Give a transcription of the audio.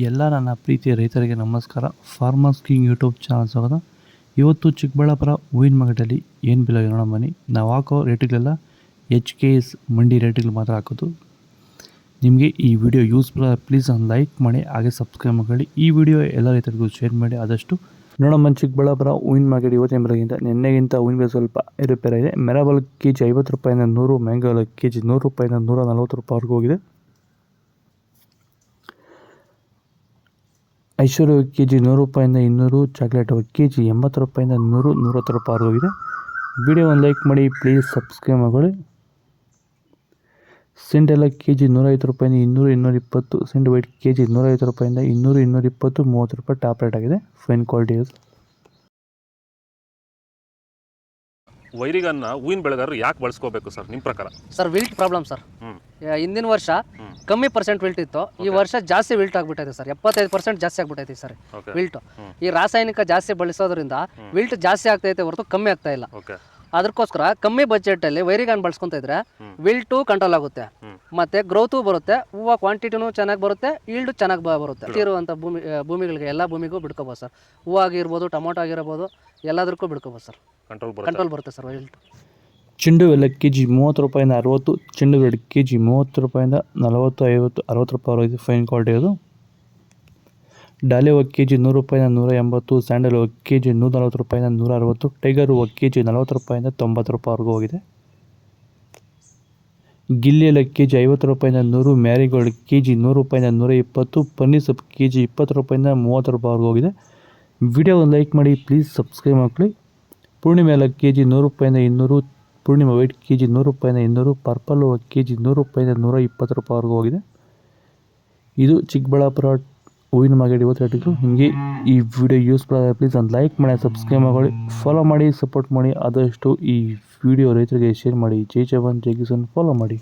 ಎಲ್ಲ ನನ್ನ ಪ್ರೀತಿಯ ರೈತರಿಗೆ ನಮಸ್ಕಾರ. ಫಾರ್ಮರ್ಸ್ ಕಿಂಗ್ ಯೂಟ್ಯೂಬ್ ಚಾನಲ್ ಸ್ವಾಗತ. ಇವತ್ತು ಚಿಕ್ಕಬಳ್ಳಾಪುರ ಹೂವಿನ ಮಾರ್ಕೆಟಲ್ಲಿ ಏನು ಬೆಲೆ ನೋಡೋಣ ಬನ್ನಿ. ನಾವು ಹಾಕೋ ರೇಟ್ಗಳೆಲ್ಲ HKS ಮಂಡಿ ರೇಟ್ಗಳು ಮಾತ್ರ ಹಾಕೋದು. ನಿಮಗೆ ಈ ವಿಡಿಯೋ ಯೂಸ್ಫುಲ್ ಪ್ಲೀಸ್ ಒಂದು ಲೈಕ್ ಮಾಡಿ, ಹಾಗೆ ಸಬ್ಸ್ಕ್ರೈಬ್ ಮಾಡಿ. ಈ ವಿಡಿಯೋ ಎಲ್ಲ ರೈತರಿಗೂ ಶೇರ್ ಮಾಡಿ ಆದಷ್ಟು. ನೋಡಮ್ಮ, ಚಿಕ್ಕಬಳ್ಳಾಪುರ ಹೂವಿನ ಮಾರ್ಕೆಟ್ ಇವತ್ತಿನ ಬೆಲೆಗಿಂತ ನಿನ್ನೆಗಿಂತ ಹೂವಿನ ಬೆಲೆ ಸ್ವಲ್ಪ ಏರುಪೇರಾಗಿದೆ. ಮೆರಾಬಲ್ ಕೆಜಿ 50 ರೂಪಾಯಿಂದ 100, ಮ್ಯಾಂಗೋ ಕೆಜಿ 100 ರೂಪಾಯಿಂದ 140 ರೂಪಾಯಿವರೆಗೂ ಹೋಗಿದೆ. ಐಶ್ವರ್ಯ ಕೆಜಿ 100 ರೂಪಾಯಿಂದ 200, ಚಾಕ್ಲೇಟ್ ಕೆಜಿ 80 ರೂಪಾಯಿಂದ 100, 110 ರೂಪಾಯಿ ಹೋಗಿದೆ. ವಿಡಿಯೋ ಒಂದು ಲೈಕ್ ಮಾಡಿ, ಪ್ಲೀಸ್ ಸಬ್ಸ್ಕ್ರೈಬ್ ಮಾಡಿ. ಸಿಂಡೆಲ್ಲ ಕೆಜಿ 150 ರೂಪಾಯಿಂದ 200, 220. ಸಿಂಡ್ ವೈಟ್ ಕೆಜಿ 150 ರೂಪಾಯಿಂದ 200, 220, 30 ರೂಪಾಯಿ ಟಾಪ್ ರೇಟ್ ಆಗಿದೆ. ಫೈನ್ ಕ್ವಾಲಿಟಿ ಇದೆ. ವೈರಿಗನ್ನ ಹೂವಿನ ಬೆಳೆಗಾರರು ಯಾಕೆ ಬಳಸ್ಕೋಬೇಕು ಸರ್ ನಿಮ್ಮ ಪ್ರಕಾರ? Sir wilt problem sir. ಹಿಂದಿನ ವರ್ಷ ಕಮ್ಮಿ ಪರ್ಸೆಂಟ್ ವಿಲ್ಟ್ ಇತ್ತು, ಈ ವರ್ಷ ಜಾಸ್ತಿ ವಿಲ್ಟ್ ಆಗ್ಬಿಟ್ಟೈತೆ ಸರ್. 75% ಜಾಸ್ತಿ ಆಗ್ಬಿಟ್ಟೈತೆ ಸರ್ ವಿಲ್ಟ್. ಈ ರಾಸಾಯನಿಕ ಜಾಸ್ತಿ ಬಳಸೋದ್ರಿಂದ ವಿಲ್ಟ್ ಜಾಸ್ತಿ ಆಗ್ತೈತೆ ಹೊರತು ಕಮ್ಮಿ ಆಗ್ತಾ ಇಲ್ಲ. ಅದಕ್ಕೋಸ್ಕರ ಕಮ್ಮಿ ಬಜೆಟ್ ಅಲ್ಲಿ ವೈರಿಗಾನ್ ಬಳಸ್ಕೊಂತ ಇದ್ರೆ ವಿಲ್ಟು ಕಂಟ್ರೋಲ್ ಆಗುತ್ತೆ, ಮತ್ತೆ ಗ್ರೋತು ಬರುತ್ತೆ, ಹೂವು ಕ್ವಾಂಟಿಟಿನೂ ಚೆನ್ನಾಗಿ ಬರುತ್ತೆ, ಈಲ್ಡ್ ಚೆನ್ನಾಗಿ ಬರುತ್ತೆ. ಇರುವಂಥ ಭೂಮಿಗಳಿಗೆ ಎಲ್ಲ ಭೂಮಿಗೂ ಬಿಡ್ಕೋಬೋದು ಸರ್. ಹೂವು ಆಗಿರ್ಬೋದು, ಟೊಮೊಟೊ ಆಗಿರ್ಬೋದು, ಎಲ್ಲದಕ್ಕೂ ಬಿಡ್ಕೋಬೋದು ಸರ್. ಕಂಟ್ರೋಲ್ ಬರುತ್ತೆ ಸರ್ ವಿಲ್ಟ್. ಚೆಂಡು ಎಲ್ಲ ಕೆಜಿ 30 ರೂಪಾಯಿಂದ 60, ಚೆಂಡು ಎರಡು ಕೆಜಿ 30 ರೂಪಾಯಿಂದ 40, 50, 60 ರೂಪಾಯಿ ಹೋಗಿದೆ. ಫೈನ್ ಕ್ವಾಲಿಟಿ ಅದು. ಡಾಲೆ ಕೆಜಿ 100 ರೂಪಾಯಿಂದ 180, ಸ್ಯಾಂಡಲ್ ಕೆಜಿ 140 ರೂಪಾಯಿಂದ 160, ಟೈಗರ್ ಕೆಜಿ 40 ರೂಪಾಯಿಂದ 90 ರೂಪಾಯಿವರೆಗೂ ಹೋಗಿದೆ. ಗಿಲ್ಲಿ ಕೆಜಿ 50 ರೂಪಾಯಿಂದ 100, ಮ್ಯಾರಿಗೋಲ್ಡ್ ಕೆಜಿ 100 ರೂಪಾಯಿಂದ 120, ಪನ್ನೀರ್ ಸೊಪ್ಪು ಕೆಜಿ 20 ರೂಪಾಯಿಂದ 30 ರೂಪಾಯಿವರೆಗೂ ಹೋಗಿದೆ. ವಿಡಿಯೋ ಒಂದು ಲೈಕ್ ಮಾಡಿ, ಪ್ಲೀಸ್ ಸಬ್ಸ್ಕ್ರೈಬ್ ಮಾಡಿ. ಪೂರ್ಣಿಮೆ ಎಲ್ಲ ಕೆಜಿ 100 ರೂಪಾಯಿಂದ 200, ಪೂರ್ಣಿಮೆ ವೈಟ್ ಕೆಜಿ 100 ರೂಪಾಯಿಂದ 200, ಪರ್ಪಲ್ ಕೆಜಿ 100 ರೂಪಾಯಿಂದ 120 ರೂಪಾಯಿವರೆಗೂ ಹೋಗಿದೆ. ಇದು ಚಿಕ್ಕಬಳ್ಳಾಪುರ ಹೂವಿನ ಮಾರ್ಕೆಟ್ ಇವತ್ತು ರೇಟಿಗೂ. ನಿಮಗೆ ಈ ವಿಡಿಯೋ ಯೂಸ್ಫುಲ್ ಆದರೆ ಪ್ಲೀಸ್ ಒಂದು ಲೈಕ್ ಮಾಡಿ, ಸಬ್ಸ್ಕ್ರೈಬ್ ಮಾಡಿ, ಫಾಲೋ ಮಾಡಿ, ಸಪೋರ್ಟ್ ಮಾಡಿ. ಆದಷ್ಟು ಈ ವಿಡಿಯೋ ರೈತರಿಗೆ ಶೇರ್ ಮಾಡಿ. ಜೈ ಜವಾನ್ ಜೈ ಕಿಸಾನ್ ಫಾಲೋ ಮಾಡಿ.